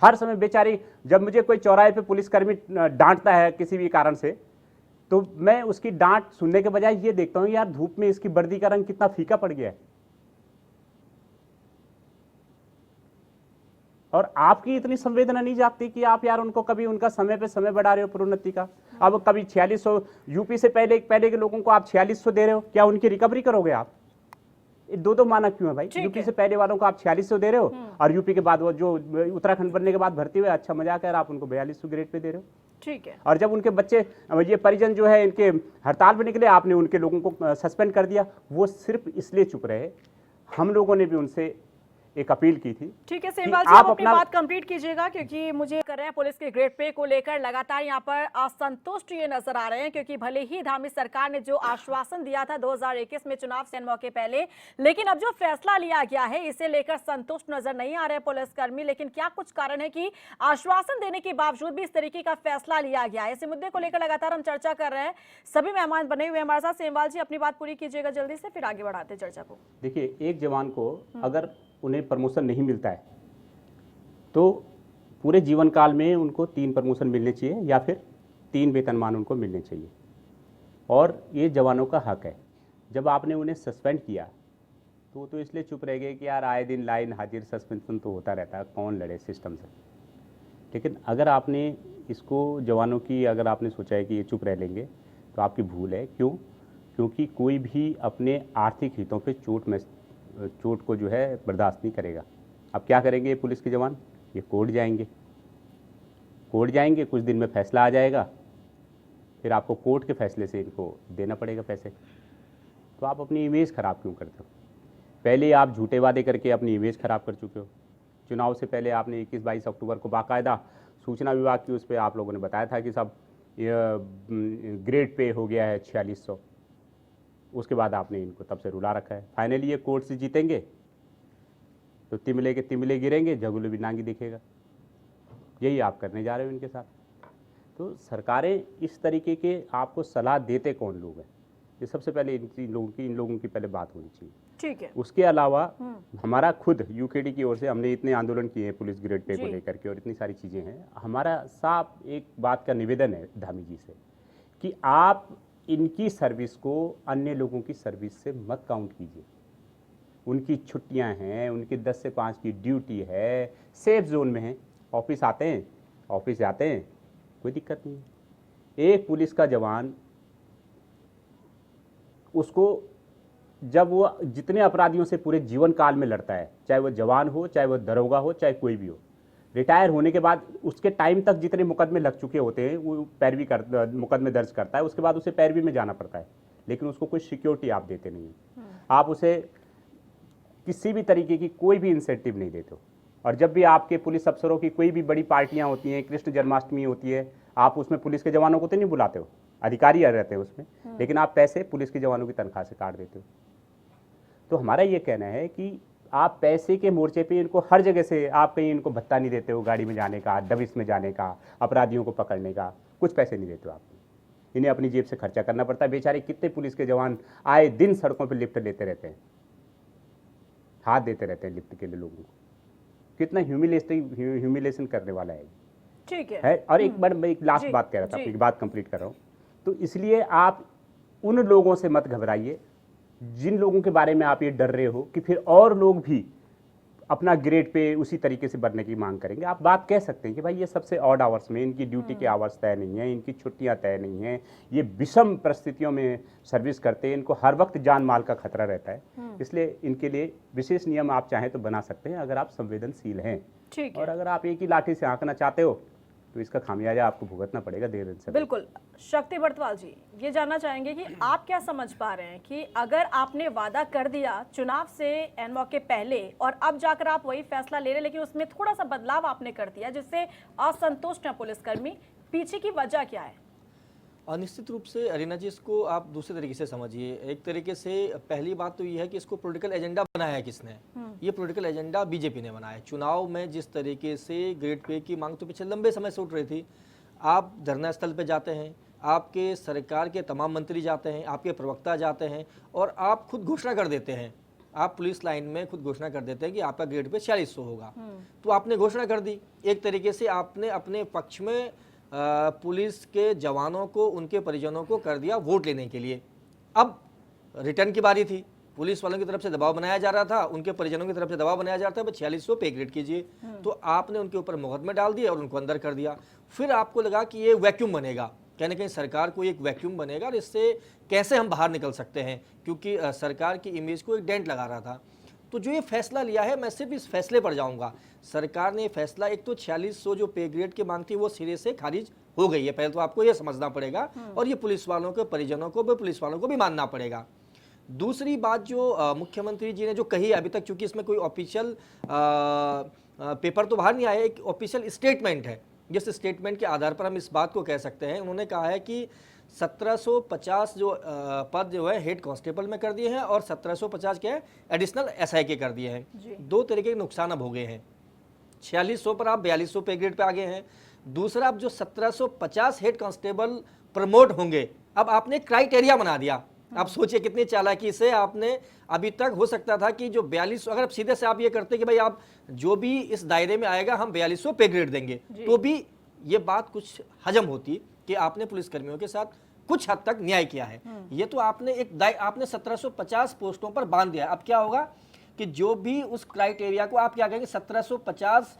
हर समय बेचारी, जब मुझे कोई चौराहे पे पुलिसकर्मी डांटता है किसी भी कारण से, तो मैं उसकी डांट सुनने के बजाय ये देखता हूँ यार धूप में इसकी वर्दी का रंग कितना फीका पड़ गया है। और आपकी इतनी संवेदना नहीं जागती कि आप यार उनको कभी उनका समय पे समय बढ़ा रहे हो प्रोन्नति का। अब कभी 4600, यूपी से पहले के लोगों को आप 4600 दे रहे हो, क्या उनकी रिकवरी करोगे आप? 2 मानक क्यों है भाई? यूपी से पहले वालों को आप 4600 दे रहे हो और यूपी के बाद वो जो उत्तराखंड बनने के बाद भर्ती हुए, अच्छा मजाक है, आप उनको 4200 ग्रेड पे दे रहे हो। ठीक है। और जब उनके बच्चे, ये परिजन जो है इनके हड़ताल पे निकले, आपने उनके लोगों को सस्पेंड कर दिया। वो सिर्फ इसलिए चुप रहे, हम लोगों ने भी उनसे एक अपील की थी। ठीक है सेमवाल जी, आप अपनी बात कंप्लीट कीजिएगा, क्योंकि मुझे कर रहे हैं पुलिस के ग्रेड पे को लेकर लगातार यहाँ पर असंतुष्ट ये नजर आ रहे हैं, क्योंकि भले ही धामी सरकार ने जो आश्वासन दिया था 2021 में चुनाव से मौके पहले, लेकिन अब जो फैसला लिया गया है इसे लेकर संतुष्ट नजर नहीं आ रहे पुलिसकर्मी। लेकिन क्या कुछ कारण है कि आश्वासन देने के बावजूद भी इस तरीके का फैसला लिया गया है? इस मुद्दे को लेकर लगातार हम चर्चा कर रहे हैं। सभी मेहमान बने हुए हमारे साथ। सेमवाल जी अपनी बात पूरी कीजिएगा जल्दी से, फिर आगे बढ़ाते चर्चा को। देखिए, एक जवान को अगर उन्हें प्रमोशन नहीं मिलता है तो पूरे जीवन काल में उनको 3 प्रमोशन मिलने चाहिए या फिर 3 वेतनमान उनको मिलने चाहिए, और ये जवानों का हक है। जब आपने उन्हें सस्पेंड किया तो वो तो इसलिए चुप रह गए कि यार आए दिन लाइन हाजिर, सस्पेंशन तो होता रहता है, कौन लड़े सिस्टम से। लेकिन अगर आपने इसको जवानों की अगर आपने सोचा है कि ये चुप रह लेंगे तो आपकी भूल है। क्यों? क्योंकि कोई भी अपने आर्थिक हितों पे चोट को जो है बर्दाश्त नहीं करेगा। अब क्या करेंगे ये पुलिस के जवान? ये कोर्ट जाएंगे, कुछ दिन में फैसला आ जाएगा, फिर आपको कोर्ट के फैसले से इनको देना पड़ेगा पैसे। तो आप अपनी इमेज ख़राब क्यों करते हो? पहले आप झूठे वादे करके अपनी इमेज ख़राब कर चुके हो। चुनाव से पहले आपने 21-22 अक्टूबर को बाकायदा सूचना विभाग की उस पर आप लोगों ने बताया था कि सब ग्रेड पे हो गया है 4600। उसके बाद आपने इनको तब से रुला रखा है। फाइनली ये कोर्ट से जीतेंगे तो तिमले के तिमले गिरेंगे, झगुले भी नांगी दिखेगा। यही आप करने जा रहे हो इनके साथ। तो सरकारें इस तरीके के आपको सलाह देते कौन लोग हैं? ये सबसे पहले इन लोगों की पहले बात होनी चाहिए। ठीक है। उसके अलावा हमारा खुद यूकेडी की ओर से हमने इतने आंदोलन किए हैं पुलिस ग्रेड पे को लेकर के, और इतनी सारी चीज़ें हैं। हमारा साफ एक बात का निवेदन है धामी जी से कि आप इनकी सर्विस को अन्य लोगों की सर्विस से मत काउंट कीजिए। उनकी छुट्टियां हैं, उनकी 10 से 5 की ड्यूटी है, सेफ जोन में हैं, ऑफिस जाते हैं, कोई दिक्कत नहीं है। एक पुलिस का जवान उसको जब वो जितने अपराधियों से पूरे जीवन काल में लड़ता है, चाहे वो जवान हो, चाहे वो दरोगा हो, चाहे कोई भी हो, रिटायर होने के बाद उसके टाइम तक जितने मुकदमे लग चुके होते हैं वो मुकदमे दर्ज करता है। उसके बाद उसे पैरवी में जाना पड़ता है, लेकिन उसको कोई सिक्योरिटी आप देते नहीं हैं। आप उसे किसी भी तरीके की कोई भी इंसेंटिव नहीं देते हो। और जब भी आपके पुलिस अफसरों की कोई भी बड़ी पार्टियां होती हैं, कृष्ण जन्माष्टमी होती है, आप उसमें पुलिस के जवानों को तो नहीं बुलाते हो, अधिकारी रहते हैं उसमें, लेकिन आप पैसे पुलिस के जवानों की तनख्वाह से काट देते हो। तो हमारा ये कहना है कि आप पैसे के मोर्चे पे इनको हर जगह से आप कहीं इनको भत्ता नहीं देते हो, गाड़ी में जाने का, दबिश में जाने का, अपराधियों को पकड़ने का, कुछ पैसे नहीं देते हो आप। इन्हें अपनी जेब से खर्चा करना पड़ता है। बेचारे कितने पुलिस के जवान आए दिन सड़कों पर लिफ्ट लेते रहते हैं, हाथ देते रहते हैं लिफ्ट के लिए लोगों को। कितना ह्यूमिलेशन करने वाला है। ठीक है। और एक लास्ट बात कह रहा था, अपनी बात कंप्लीट कर रहा हूँ। तो इसलिए आप उन लोगों से मत घबराइए जिन लोगों के बारे में आप ये डर रहे हो कि फिर और लोग भी अपना ग्रेड पे उसी तरीके से बढ़ने की मांग करेंगे। आप बात कह सकते हैं कि भाई ये सबसे ऑड आवर्स में, इनकी ड्यूटी के आवर्स तय नहीं है, इनकी छुट्टियां तय नहीं है, ये विषम परिस्थितियों में सर्विस करते हैं, इनको हर वक्त जान माल का खतरा रहता है, इसलिए इनके लिए विशेष नियम आप चाहें तो बना सकते हैं अगर आप संवेदनशील हैं। ठीक है। और अगर आप एक ही लाठी से आंकना चाहते हो तो इसका खामियाजा आपको भुगतना पड़ेगा देर दिन से। बिल्कुल। शक्ति बर्तवाल जी, ये जानना चाहेंगे कि आप क्या समझ पा रहे हैं कि अगर आपने वादा कर दिया चुनाव से एन मौके पहले और अब जाकर आप वही फैसला ले रहे, लेकिन उसमें थोड़ा सा बदलाव आपने कर दिया जिससे असंतुष्ट हैं पुलिसकर्मी, पीछे की वजह क्या है? निश्चित रूप से अरीना जी, इसको आप दूसरे तरीके से समझिए। एक तरीके से पहली बात तो ये है कि इसको पॉलिटिकल एजेंडा बनाया है किसने? ये पॉलिटिकल एजेंडा बीजेपी ने बनाया है। चुनाव में जिस तरीके से ग्रेड पे की मांग तो पिछले लंबे समय से उठ रही थी, आप धरना स्थल पे जाते हैं, आपके सरकार के तमाम मंत्री जाते हैं, आपके प्रवक्ता जाते हैं और आप खुद घोषणा कर देते हैं, आप पुलिस लाइन में खुद घोषणा कर देते हैं कि आपका ग्रेड पे 4600 होगा। तो आपने घोषणा कर दी, एक तरीके से आपने अपने पक्ष में पुलिस के जवानों को, उनके परिजनों को कर दिया वोट लेने के लिए। अब रिटर्न की बारी थी, पुलिस वालों की तरफ से दबाव बनाया जा रहा था, उनके परिजनों की तरफ से दबाव बनाया जा रहा था, 4600 पे ग्रेड कीजिए। तो आपने उनके ऊपर मुकदमे डाल दिए और उनको अंदर कर दिया। फिर आपको लगा कि ये वैक्यूम बनेगा, कहीं ना कहीं सरकार को एक वैक्यूम बनेगा और इससे कैसे हम बाहर निकल सकते हैं, क्योंकि सरकार की इमेज को एक डेंट लगा रहा था। तो जो ये फैसला लिया है, मैं सिर्फ इस फैसले पर जाऊंगा। सरकार ने फैसला, एक तो 4600 जो पे ग्रेड की मांग थी वो सिरे से खारिज हो गई है, पहले तो आपको ये समझना पड़ेगा, और ये पुलिस वालों के परिजनों को भी, पुलिस वालों को भी मानना पड़ेगा। दूसरी बात जो मुख्यमंत्री जी ने जो कही अभी तक, चूंकि इसमें कोई ऑफिशियल पेपर तो बाहर नहीं आया, एक ऑफिशियल स्टेटमेंट है, जिस स्टेटमेंट के आधार पर हम इस बात को कह सकते हैं। उन्होंने कहा है कि 1750 जो पद जो है हेड कांस्टेबल में कर दिए हैं और 1750 के एडिशनल एसआई के कर दिए हैं। दो तरीके के नुकसान अब हो गए हैं। 4600 पर आप 4200 पे ग्रेड पे आ गए हैं। दूसरा, अब जो 1750 हेड कांस्टेबल प्रमोट होंगे, अब आपने क्राइटेरिया बना दिया आप सोचिए कितनी चालाकी से आपने अभी तक हो सकता था कि जो 42, अगर आप सीधे से आप ये करते कि भाई आप जो भी इस दायरे में आएगा हम 4200 पे ग्रेड देंगे, तो भी ये बात कुछ हजम होती कि आपने पुलिसकर्मियों के साथ कुछ हद तक न्याय किया है। ये तो आपने आपने 1750 पोस्टों पर बांध दिया। अब क्या होगा कि जो भी उस क्राइटेरिया को आप क्या कहेंगे 1750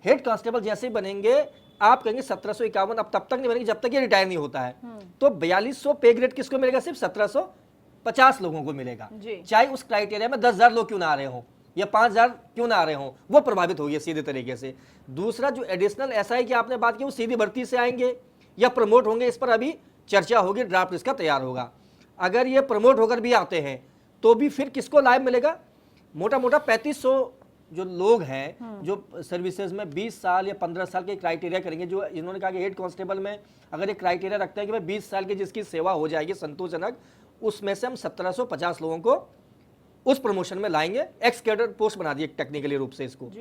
हेड कांस्टेबल जैसे बनेंगे, आप कहेंगे 1751 अब तब तक नहीं बनेंगे जब तक ये रिटायर नहीं होता है। तो 4200 पे ग्रेड किसको मिलेगा? सिर्फ 1750 लोगों को मिलेगा, चाहे उस क्राइटेरिया में 10,000 लोग क्यों ना आ रहे हों या 5,000 क्यों ना आ रहे हों, वो प्रभावित होगी सीधे तरीके से। दूसरा जो एडिशनल एसआई की आपने बात की, वो सीधी भर्ती से आएंगे या प्रमोट होंगे, इस पर अभी चर्चा होगी, ड्राफ्ट इसका तैयार होगा। अगर ये प्रमोट होकर भी आते हैं तो भी फिर किसको लाभ मिलेगा? मोटा मोटा 3500 जो लोग हैं जो सर्विसेज में 20 साल या 15 साल के क्राइटेरिया करेंगे, जो इन्होंने कहा कि हेड कांस्टेबल में अगर एक क्राइटेरिया रखते हैं कि भाई 20 साल की जिसकी सेवा हो जाएगी संतोषजनक, उसमें से हम 1750 लोगों को उस प्रमोशन में लाएंगे। एक्स कैडर पोस्ट बना दिए टेक्निकली रूप से इसको।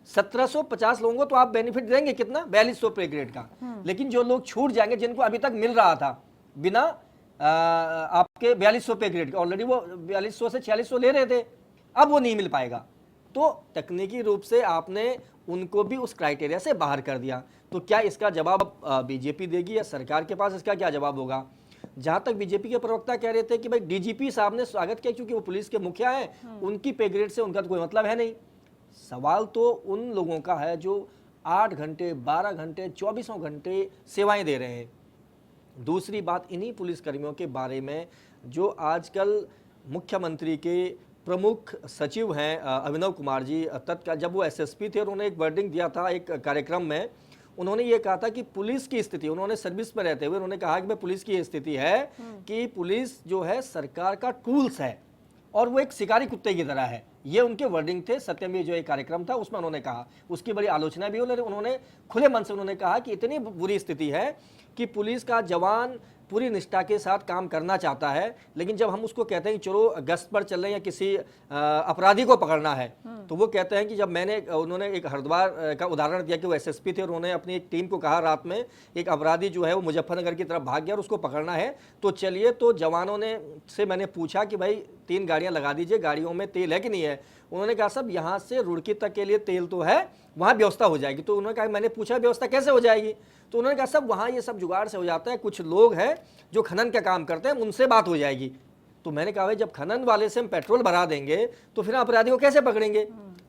1750 लोगों को तो आप बेनिफिट देंगे कितना? 4200 पे ग्रेड का। लेकिन जो लोग छूट जाएंगे जिनको अभी तक मिल रहा था बिना आपके 4200 पे ग्रेड का, ऑलरेडी वो 4200 से 4600 ले रहे थे, अब वो नहीं मिल पाएगा। तो तकनीकी रूप से आपने उनको भी उस क्राइटेरिया से बाहर कर दिया। तो क्या इसका जवाब बीजेपी देगी या सरकार के पास इसका क्या जवाब होगा? जहां तक बीजेपी के प्रवक्ता कह रहे थे कि भाई डीजीपी साहब ने स्वागत किया क्योंकि वो पुलिस के मुखिया हैं, उनकी पे ग्रेड से उनका तो कोई मतलब है नहीं। सवाल तो उन लोगों का है जो 8 घंटे 12 घंटे 24 घंटे सेवाएं दे रहे हैं। दूसरी बात इन्हीं पुलिसकर्मियों के बारे में जो आजकल मुख्यमंत्री के प्रमुख सचिव हैं अभिनव कुमार जी, तत्काल जब वो एसएसपी थे उन्होंने एक वर्डिंग दिया था एक कार्यक्रम में, उन्होंने ये कहा था कि पुलिस की स्थिति, उन्होंने सर्विस में रहते हुए उन्होंने कहा कि भाई पुलिस की स्थिति है कि पुलिस जो है सरकार का टूल्स है और वो एक शिकारी कुत्ते की तरह है। ये उनके वर्डिंग थे। सत्यम में जो एक कार्यक्रम था उसमें उन्होंने कहा, उसकी बड़ी आलोचना भी उन्होंने खुले मन से उन्होंने कहा कि इतनी बुरी स्थिति है कि पुलिस का जवान पूरी निष्ठा के साथ काम करना चाहता है, लेकिन जब हम उसको कहते हैं कि चलो गश्त पर चल रहे हैं या किसी अपराधी को पकड़ना है, तो वो कहते हैं कि जब उन्होंने एक हरिद्वार का उदाहरण दिया कि वो एसएसपी थे और उन्होंने अपनी एक टीम को कहा रात में एक अपराधी जो है वो मुजफ्फरनगर की तरफ भाग गया और उसको पकड़ना है, तो चलिए। तो जवानों ने से मैंने पूछा कि भाई 3 गाड़ियाँ लगा दीजिए, गाड़ियों में तेल है कि नहीं है? उन्होंने कहा साहब यहाँ से रुड़की तक के लिए तेल तो है, वहाँ व्यवस्था हो जाएगी। तो उन्होंने कहा मैंने पूछा व्यवस्था कैसे हो जाएगी? तो उन्होंने कहा सब वहाँ ये सब जुगाड़ से हो जाता है, कुछ लोग हैं जो खनन का काम करते हैं, उनसे बात हो जाएगी। तो मैंने कहा भाई जब खनन वाले से हम पेट्रोल भरा देंगे तो फिर अपराधी को कैसे पकड़ेंगे?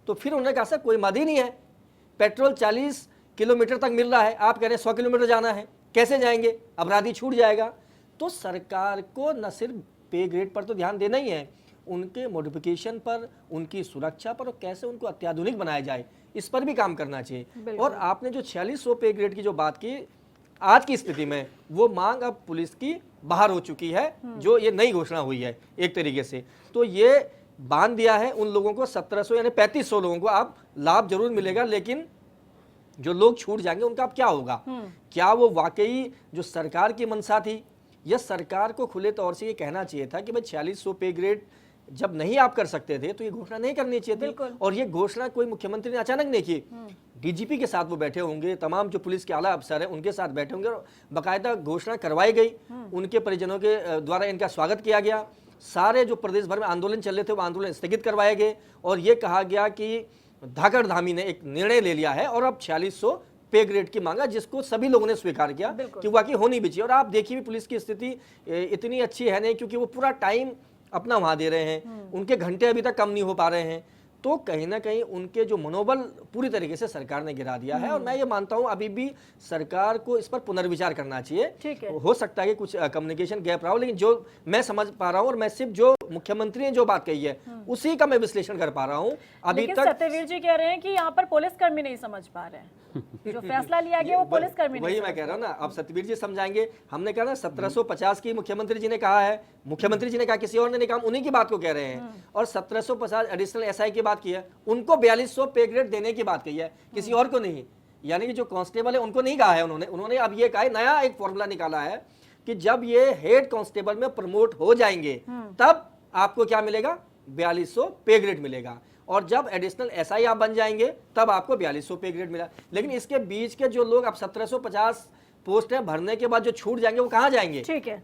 तो फिर उन्होंने कहा सर कोई मद ही नहीं है, पेट्रोल 40 किलोमीटर तक मिल रहा है, आप कह रहे हैं 100 किलोमीटर जाना है, कैसे जाएंगे? अपराधी छूट जाएगा। तो सरकार को न सिर्फ पे ग्रेड पर तो ध्यान देना ही है, उनके मॉडिफिकेशन पर, उनकी सुरक्षा पर और कैसे उनको अत्याधुनिक बनाया जाए इस पर भी काम करना चाहिए। और आपने जो 4600 पे ग्रेड की जो बात की, आज की स्थिति में वो मांग अब पुलिस की बाहर हो चुकी है, जो ये नई घोषणा हुई है एक तरीके से। तो ये बांध दिया है उन लोगों को 1700 यानी 3500 लोगों को अब लाभ जरूर मिलेगा, लेकिन जो लोग छूट जाएंगे उनका अब क्या होगा? क्या वो वाकई जो सरकार की मंशा थी, या सरकार को खुले तौर से ये कहना चाहिए था कि भाई 4600 पे ग्रेड जब नहीं आप कर सकते थे तो ये घोषणा नहीं करनी चाहिए थी। और ये घोषणा कोई मुख्यमंत्री ने अचानक नहीं की, डीजीपी के साथ वो बैठे होंगे, तमाम जो पुलिस के आला अफसर हैं उनके साथ बैठे होंगे और बाकायदा घोषणा करवाई गई, उनके परिजनों के द्वारा इनका स्वागत किया गया। सारे जो प्रदेश भर में आंदोलन चल रहे थे वो आंदोलन स्थगित करवाए गए और ये कहा गया कि धाकड़ धामी ने एक निर्णय ले लिया है और अब 4600 पे ग्रेड की मांगा, जिसको सभी लोगों ने स्वीकार किया कि वाकई होनी भी चाहिए। और आप देखिए भी पुलिस की स्थिति इतनी अच्छी है नहीं, क्योंकि वो पूरा टाइम अपना वहां दे रहे हैं, उनके घंटे अभी तक कम नहीं हो पा रहे हैं। तो कहीं ना कहीं उनके जो मनोबल पूरी तरीके से सरकार ने गिरा दिया है और मैं ये मानता हूं अभी भी सरकार को इस पर पुनर्विचार करना चाहिए। हो सकता है कि कुछ कम्युनिकेशन गैप रहा हो, लेकिन जो मैं समझ पा रहा हूं और मैं सिर्फ जो मुख्यमंत्री ने जो बात कही है उसी का मैं विश्लेषण कर पा रहा हूं अभी तक। सत्यवीर जी कह रहे हैं कि यहाँ पर पुलिसकर्मी नहीं समझ पा रहे हैं, जो फैसला लिया गया वो पुलिसकर्मी वही मैं कह रहा हूँ ना, अब सत्यवीर जी समझाएंगे। हमने कहा ना 1750 की मुख्यमंत्री जी ने कहा है, मुख्यमंत्री जी ने कहा, किसी और ने नहीं कहा, उन्हीं की बात को कह रहे हैं। और 1750 एडिशनल एसआई की बात की है, उनको 4200 पे ग्रेड देने की बात कही है, किसी और को नहीं। यानी कि जो कांस्टेबल है उनको नहीं कहा है उन्होंने अब ये कहा है, नया एक फॉर्मूला निकाला है कि जब ये हेड कांस्टेबल में प्रमोट हो जाएंगे तब आपको क्या मिलेगा? 4200 पे ग्रेड मिलेगा। और जब एडिशनल एसआई आप बन जाएंगे तब आपको 4200 पे ग्रेड मिला। लेकिन इसके बीच के जो लोग अब 1750 पोस्ट है भरने के बाद जो छूट जाएंगे वो कहाँ जाएंगे? ठीक है,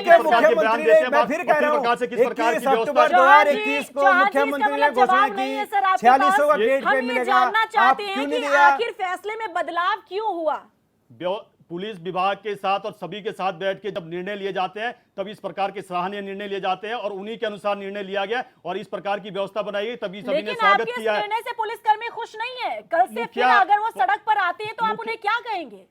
आपके किस प्रकार के बयान मुख्यमंत्री देते ने, हैं, मैं फिर कह अपने रहा प्रकार से हूँ, किस प्रकार की 21 व्यवस्था अक्टूबर चौहान जी, 2021 को चौहान जी, इसका मुख्यमंत्री ने मतलब घोषणा जवाब नहीं है सर की आपके 4600 का पास। ग्रेड पे हम ये मिलेगा, जानना आप चाहते क्यों हैं नहीं कि दिया? आखिर फैसले में बदलाव क्यों हुआ? पुलिस विभाग के साथ और सभी के साथ बैठ के जब निर्णय लिए जाते हैं तब इस प्रकार के सराहनीय निर्णय लिए जाते हैं और उन्हीं के अनुसार निर्णय लिया गया और इस प्रकार की व्यवस्था बनाई गई, तभी सभी ने लेकिन स्वागत आपके इस किया है। निर्णय से पुलिसकर्मी खुश नहीं है। कल से फिर मुखिया- अगर वो सड़क पर आते हैं तो आप मुखिया- उन्हें क्या कहेंगे?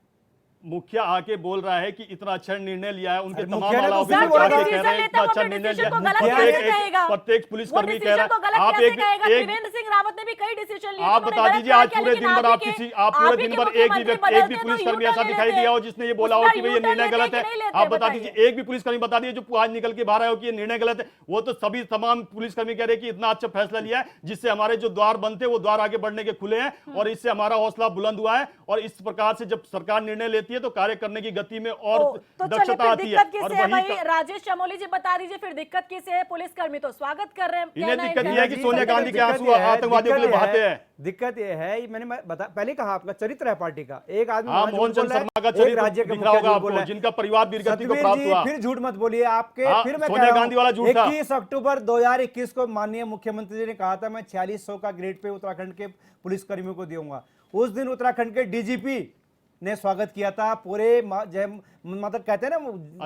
मुखिया आके बोल रहा है कि इतना अच्छा निर्णय लिया है, उनके अरे तमाम मुखिया ने आला तो ऑफिसर सिर्फ बोला जाके कि कह रहे हैं इतना अच्छा निर्णय लिया। प्रत्येक पुलिसकर्मी कह रहा है। आप एक त्रिवेंद्र सिंह रावत ने भी कई डिसीजन लिए, आप उन्होंने बता गलत दीजिए, कहा आज क्या, पूरे लेकिन दिन भर आप ही किसी के- आप पूरे ही दिन के भर एक भी मुख्यमंत्री एक भी बदलते पुलिसकर्मी तो ऐसा U-turn दिखाई ले दिया हो लेते। जिसने ये बोला हो उसका कि भाई ये U-turn निर्णय लेते गलत कि है। नहीं लेते, आप बता बताइए। दीजिए, एक भी पुलिसकर्मी बता दीजिए जो आज निकल के बाहर आया हो कि ये निर्णय गलत है। वो तो सभी तमाम पुलिसकर्मी कह रहे हैं कि इतना अच्छा फैसला लिया है जिससे हमारे जो द्वार बंद थे वो द्वार आगे बढ़ने के खुले हैं, और इससे हमारा हौसला बुलंद हुआ है। और इस प्रकार से जब सरकार निर्णय लेती है तो कार्य करने की गति में और तो चलिए दक्षता फिर आती है। दिक्कत किससे और है वही भाई? राजेश चमोली जी बता दीजिए फिर दिक्कत किससे है? पुलिसकर्मी तो स्वागत कर रहे हैं, इन्हें कहना दिक्कत इनका। ये है कि सोनिया गांधी के आंसू आतंकवादियों के लिए बहाते हैं। दिक्कत ये है, मैंने पहले कहा आपका चरित्र है पार्टी का। एक आदमी हाँ, वहाँ झूठ मोहन बोल चंद रहा है, शर्मा का एक चरित्र राज्य के दिख रहा मुखिया होगा झूठ बोल आपको, रहा है। जिनका परिवार वीरगति को सतवीर प्राप्त जी हुआ। फिर झूठ मत बोलिए आपके। हाँ, फिर मैं सोनिया कह रहा गांधी वाला हूं, झूठ था। 21 अक्टूबर 2021 को माननीय मुख्यमंत्री जी ने कहा था मैं 4600 का ग्रेड पे उत्तराखंड के पुलिसकर्मियों को दूंगा। उस दिन उत्तराखंड के डीजीपी ने स्वागत किया था। पूरे मतलब कहते हैं ना,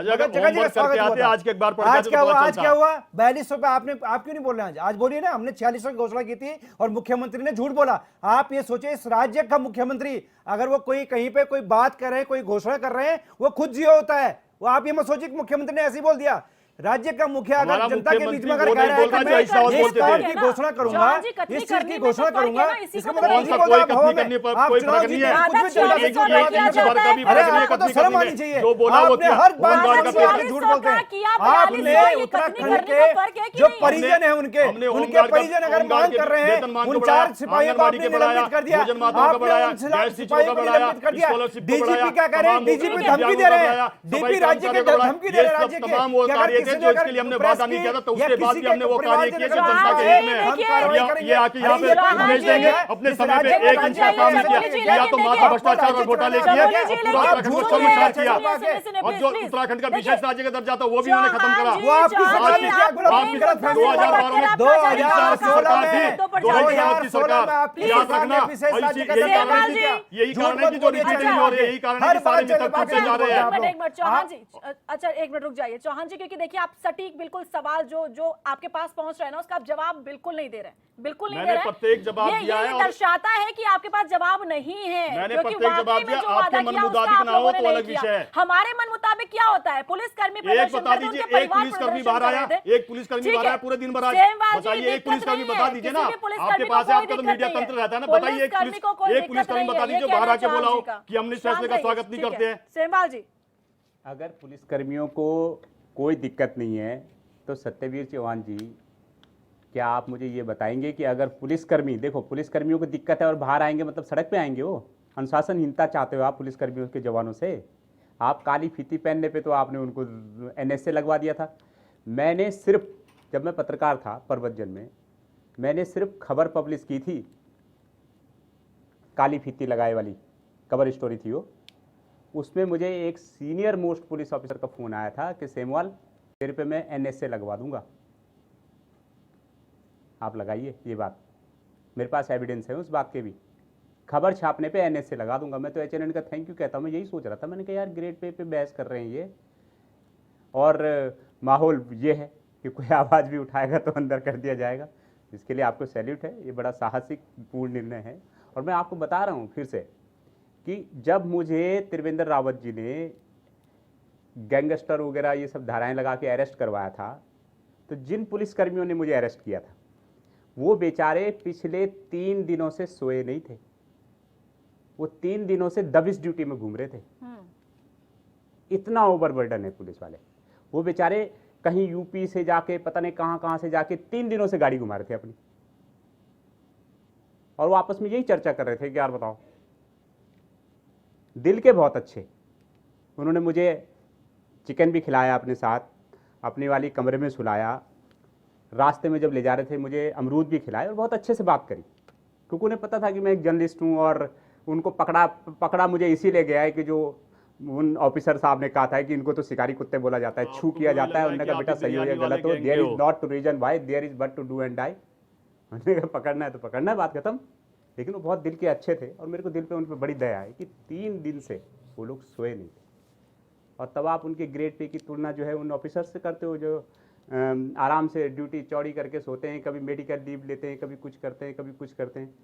अगर जगह जगह स्वागत हुआ था। आज के अखबार पढ़ के आज तो क्या हुआ? पता आज चलता। क्या हुआ? 4200 पे आप क्यों नहीं बोल रहे हैं? आज बोलिए ना, हमने 4600 की घोषणा की थी और मुख्यमंत्री ने झूठ बोला। आप ये सोचे, इस राज्य का मुख्यमंत्री अगर वो कोई कहीं पे कोई बात कर रहे हैं, कोई घोषणा कर रहे हैं, वो खुद जियो होता है। वो आप ये मत सोचिए कि मुख्यमंत्री ने ऐसे ही बोल दिया। राज्य का मुखिया अगर हमारा जनता के बीच में अगर मुख्यमंत्री कह रहा है वो नहीं कि बोल रहा मैं जो ऐसा और इस बोलते काम थे। की घोषणा करूंगा, चौहान जी, कथनी इस चीज करनी की में घोषणा तो फर्क है करूंगा, ना, इसी इसका को मतलब तो किसी कौन को सा कोई आप हवा कथनी में- करने पर आप कोई चुनाव फर्क नहीं जीते है। हैं, कुछ भी चल दादा, जाता है। 4600 एक किया इंच जाता भर का है। भी अरे फर्क नहीं है आपको तो कथनी शर्म करने आनी में। चाहिए। जो बोला वो आपने किया। हर बात होमगार्ड में का झूठ पेपर- बोलते हैं। किया, आपने 4200 ये उत्तराखंड कथनी करने का फर्क है कि के जो नहीं? परिजन है उनके हमने उनके होमगार्ड का- परिजन अगर होमगार्ड मांग के कर रहे हैं, वेतनमान को उन बढ़ाया, 4 सिपाहियों को आंगनबाड़ी आपने के बढ़ाया, निलंबित कर दिया। भोजन माताओं का आपने बढ़ाया, उन गैस सिपाहियों टीचरों को का बढ़ाया, निलंबित कर दिया। स्कॉलरशिप को डीजीपी बढ़ाया, क्या कह रहे हैं? तमाम डीजीपी दिव्यांगों धमकी का दे रहे हैं। बढ़ाया, डीपी सफाई राज्य के कर्मचारियों का धमकी दे रहे हैं बढ़ाया। राज्य ये के सब तमाम वो कि अगर कार्य थे किसी ने जो अगर इसके लिए हमने प्रेस वादा नहीं की किया था, तो या उसके बाद किसी भी हमने वो के कार्य परिवार किए के जो जनता के है, हित में हम है। कार्रवाई ये करेंगे। आके यहाँ पे अरे ये भेज देंगे अपने इस समय पे राज्य एक का इंच का राज्य काम नहीं चमोली जी, किया, या तो माथा भ्रष्टाचार और घोटाले किए, चमोली जी, और पूरा लेकिन उत्तराखंड को झूठ शर्मसार बोलिए, किया। सुनिए, और जो प्लीज, उत्तराखंड का देखिए, विशेष राज्य का दर्जा था वो भी उन्होंने खत्म करा। वो आपकी सरकार की क्या गलत गलत फैसले 2012 में 2016 में 2016 की सरकार, में आपकी याद सरकार ने रखना। विशेष और राज्य का यही दर्जा कारण नहीं है दिया। कि- यही झूठ कारण है कि मत जो बोलिए, नीति अच्छा, नहीं हो रही है, यही कारण है हर कि सारे बात मित्र चले, टूटते जा रहे हैं। एक मिनट चौहान जी, अच्छा एक मिनट रुक जाइए चौहान जी, क्योंकि देखिए आप सटीक बिल्कुल सवाल जो आपके पास पहुंच रहे हैं ना, उसका आप जवाब बिल्कुल नहीं दे रहे हैं, बिल्कुल नहीं दे मैंने रहे हैं। प्रत्येक जवाब ये दिया है और- दर्शाता है कि आपके पास जवाब नहीं है। मैंने क्योंकि प्रत्येक वाकई जवाब में दिया, जो आपके वादा मन किया, उसका मुताबिक आप ना हो लोगों ने तो नहीं अलग किया। विषय है। हमारे मन मुताबिक क्या होता है? पुलिसकर्मी एक प्रदर्शन बता कर रहे थे, दीजिए, उनके एक परिवार पुलिसकर्मी प्रदर्शन बाहर कर आया, रहे थे। एक पुलिसकर्मी ठीक बाहर है। आया पूरे दिन भर आज। सेमवाल जी, बताइए, एक दिक्कत पुलिसकर्मी नहीं बता है, दीजिए किसी ना, भी पुलिसकर्मी आपके को पास है, कोई आपका तो दिक्कत मीडिया नहीं है। तंत्र रहता है ना। बताइए एक पुलिसकर्मी को कोई दिक्कत पुलिसकर्मी नहीं है, बता दीजिए ये जो कह बाहर रहे आके हैं बोला चौहान हो जी का। कि हम इस फैसले का शांत स्वागत नहीं रहिए, करते ठीक हैं। है। सेमवाल जी, अगर पुलिसकर्मियों को कोई दिक्कत नहीं है तो सत्यवीर चौहान जी, क्या आप मुझे ये बताएंगे कि अगर पुलिसकर्मी, देखो पुलिसकर्मियों को दिक्कत है और बाहर आएंगे मतलब सड़क पे आएंगे, वो अनुशासनहीनता चाहते हो आप पुलिसकर्मियों के जवानों से? आप काली फीती पहनने पे तो आपने उनको एनएस से लगवा दिया था। मैंने सिर्फ, जब मैं पत्रकार था परवतजन में, मैंने सिर्फ खबर पब्लिश की थी, काली फीती लगाए वाली कवर स्टोरी थी वो। उसमें मुझे एक सीनियर मोस्ट पुलिस ऑफिसर का फ़ोन आया था कि सेमवाल तेरे पे मैं एनएस से लगवा दूंगा, आप लगाइए ये बात। मेरे पास एविडेंस है उस बात के भी, खबर छापने पे एनएस से लगा दूंगा। मैं तो एचएनएन का थैंक यू कहता हूँ। मैं यही सोच रहा था, मैंने कहा यार ग्रेड पे बहस कर रहे हैं ये, और माहौल ये है कि कोई आवाज़ भी उठाएगा तो अंदर कर दिया जाएगा। इसके लिए आपको सैल्यूट है, ये बड़ा साहसिक पूर्ण निर्णय है। और मैं आपको बता रहा हूँ फिर से कि जब मुझे त्रिवेंद्र रावत जी ने गैंगस्टर वगैरह ये सब धाराएं लगा के अरेस्ट करवाया था, तो जिन पुलिसकर्मियों ने मुझे अरेस्ट किया था वो बेचारे पिछले 3 दिनों से सोए नहीं थे। वो 3 दिनों से दबिश ड्यूटी में घूम रहे थे। इतना ओवरबर्डन है पुलिस वाले। वो बेचारे कहीं यूपी से जाके पता नहीं कहां से जाके 3 दिनों से गाड़ी घुमा रहे थे अपनी, और वो आपस में यही चर्चा कर रहे थे कि यार बताओ, दिल के बहुत अच्छे। उन्होंने मुझे चिकन भी खिलाया अपने साथ, अपनी वाली कमरे में सुलाया, रास्ते में जब ले जा रहे थे मुझे अमरूद भी खिलाए और बहुत अच्छे से बात करी, क्योंकि उन्हें पता था कि मैं एक जर्नलिस्ट हूँ। और उनको पकड़ा मुझे इसीलिए गया है कि जो उन ऑफिसर साहब ने कहा था कि इनको तो शिकारी कुत्ते बोला जाता है, छू किया जाता है। उन्होंने कहा बेटा सही हो या गलत हो, there is not to reason why, there is but to do and die. उन्होंने कहा पकड़ना है तो पकड़ना है, बात खत्म। लेकिन वो बहुत दिल के अच्छे थे और मेरे को दिल पे उन पर बड़ी दया है कि 3 दिन से वो लोग सोए नहीं थे। और तब आप उनके ग्रेड पे की तुलना जो है उन ऑफिसर से करते हो जो आराम से ड्यूटी चौड़ी करके सोते हैं, कभी मेडिकल लीव लेते हैं, कभी कुछ करते हैं, कभी कुछ करते हैं।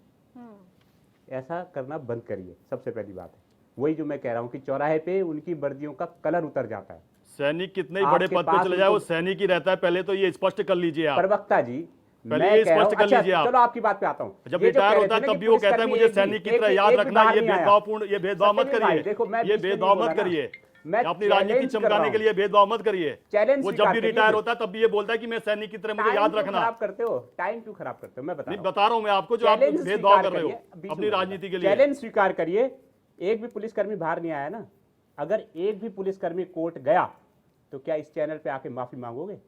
ऐसा करना बंद करिए, सबसे पहली बात है। वही जो मैं कह रहा हूँ कि चौराहे पे उनकी वर्दियों का कलर उतर जाता है। सैनिक कितने ही बड़े आपके पद पे पास चले जाए वो उनको- सैनिक ही रहता है, पहले तो ये स्पष्ट कर लीजिए आप। प्रवक्ता जी पहले मैं ये कह रहा स्पष्ट हूं- कर अच्छा, लीजिए आप। चलो आपकी बात पे आता हूँ। जब ये जो रिटायर कह रहे होता थे है ना तब कि भी वो कहता है पुलिसकर्मी मुझे एक भी- सैनिक की तरह एक याद भी रखना, बाहर ये नहीं आया। भेदभावपूर्ण, ये भेदभाव मत सत्यवीर भाई, करिए, देखो, मैं ये बीच में नहीं भेदभाव मत बोला ना। करिए, मैं अपनी राजनीति चैलेंज कर रहा चमकाने के हूं। लिए भेदभाव मत करिए। चैलेंज वो जब स्वीकार भी करिए रिटायर फिर। होता है तब भी ये बोलता है कि मैं सैनिक की तरह मुझे टाइम याद क्यों रखना। खराब करते हो? टाइम क्यों खराब करते हो? मैं बता नहीं रहा हूं। बता रहा हूं मैं आपको, जो आप चैलेंज भेदभाव स्वीकार कर रहे करिए, हो बीच अपनी में राजनीति के लिए। चैलेंज स्वीकार करिए, एक भी पुलिसकर्मी बाहर नहीं आया ना। अगर एक भी पुलिसकर्मी कोर्ट गया तो क्या इस चैनल पे आके माफी मांगोगे?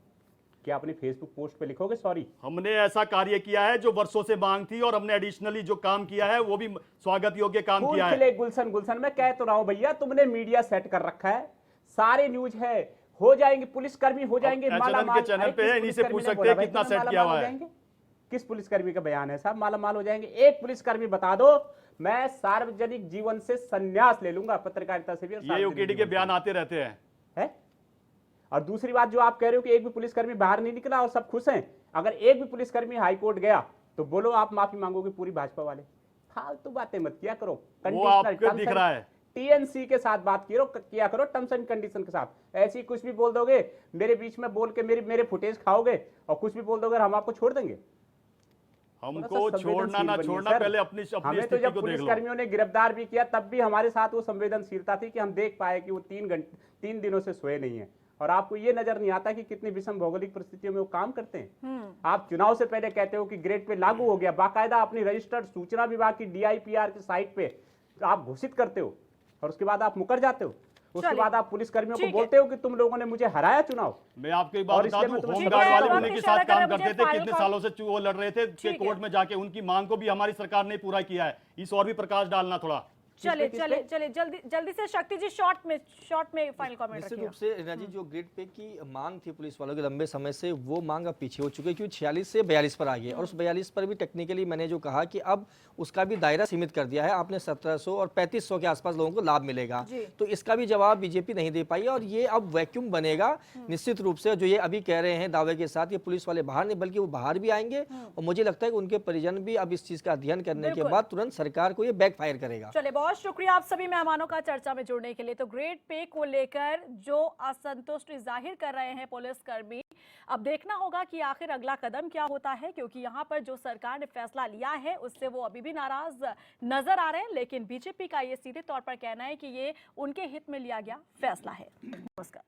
क्या अपनी फेसबुक पोस्ट पे लिखोगे सॉरी? हमने ऐसा कार्य किया है जो वर्षों से मांग थी, और हमने एडिशनली जो काम किया है वो भी स्वागत योग्य काम फूल किया है। खिले गुलशन गुलशन, मैं कह तो रहा हूं भैया, तुमने मीडिया सेट कर रखा है, सारे न्यूज है, हो जाएंगे पुलिसकर्मी, हो जाएंगे अब माला HNN माल। के चैनल अरे पे किस है, इन्हीं से पुलिसकर्मी पूछ ने सकते बोला हैं भाई कितना तुम्हें सेट माला किया माल हुआ हो है। जाएंगे? किस पुलिसकर्मी का बयान है साहब माला माल हो जाएंगे? एक पुलिसकर्मी बता दो, मैं सार्वजनिक जीवन से संन्यास ले लूंगा, पत्रकारिता से भी और ये सार्वजनिक यूकेडी के जीवन से बयान भी। आते रहते हैं। है? और दूसरी बात जो आप कह रहे हो कि एक भी पुलिसकर्मी बाहर नहीं निकला और सब खुश हैं, अगर एक भी पुलिसकर्मी हाईकोर्ट गया तो बोलो आप माफी मांगोगे पूरी भाजपा वाले। फालतू बातें मत किया करो। वो आपको दिख रहा है। टीएनसी के साथ बात किया करो, टर्म्स एंड कंडीशन के साथ। ऐसे ही कुछ भी बोल दोगे, मेरे बीच में बोल के मेरे फुटेज खाओगे और कुछ भी बोल दोगे, हम आपको छोड़ देंगे। हमको छोड़ना ना छोड़ना, पहले अपनी हमें तो स्थिति जब को देख लो। पुलिसकर्मियों ने गिरफ्तार भी किया तब भी हमारे साथ वो संवेदनशीलता थी कि हम देख पाए कि वो 3 दिनों से सोए नहीं है। और आपको ये नजर नहीं आता कि कितनी विषम भौगोलिक परिस्थितियों में वो काम करते हैं। आप चुनाव से पहले कहते हो कि ग्रेड पे लागू हो गया, बाकायदा अपनी रजिस्टर्ड सूचना विभाग की DIPR की साइट पे आप घोषित करते हो और उसके बाद आप मुकर जाते हो। उसके बाद आप पुलिसकर्मियों को बोलते हो कि तुम लोगों ने मुझे हराया चुनाव। मैं आपको एक बात और बता इसलिए दूं, मैं तुम्हें होमगार्ड ठीक है, वाले अब उन्हीं आपकी के साथ इशारा काम करें, करते मुझे थे, final कितने कॉल- सालों से वो लड़ रहे थे कि ठीक है। कोर्ट में जाके उनकी मांग को भी हमारी सरकार ने पूरा किया है। इस और भी प्रकाश डालना थोड़ा। चलिए चलिए चलिए, जल्दी से शक्ति जी शॉर्ट में फाइनल कमेंट निश्चित रखिए। रूप से रीना जी, जो ग्रेड पे की मांग थी पुलिस वालों के लंबे समय से, वो मांग अब पीछे हो चुकी है, क्योंकि 46 से 42 पर आ गई है। और उस 42 पर भी टेक्निकली मैंने जो कहा कि अब उसका भी दायरा सीमित कर दिया है। आपने 1700 और 3500 के आसपास लोगों को लाभ मिलेगा, तो इसका भी जवाब बीजेपी नहीं दे पाई और ये अब वैक्यूम बनेगा निश्चित रूप से। जो ये अभी कह रहे हैं दावे के साथ, ये पुलिस वाले बाहर नहीं बल्कि वो बाहर भी आएंगे, और मुझे लगता है कि उनके परिजन भी अब इस चीज का अध्ययन करने के बिल्कुल। बाद तुरंत सरकार को ये बैकफायर करेगा। चलिए, बहुत शुक्रिया आप सभी मेहमानों का चर्चा में जुड़ने के लिए। तो ग्रेड पे को लेकर जो असंतुष्टि जाहिर कर रहे हैं पुलिसकर्मी, अब देखना होगा कि आखिर अगला कदम क्या होता है, क्योंकि यहाँ पर जो सरकार ने फैसला लिया है उससे वो अभी भी नाराज नजर आ रहे हैं। लेकिन बीजेपी का ये सीधे तौर पर कहना है कि ये उनके हित में लिया गया फैसला है। नमस्कार।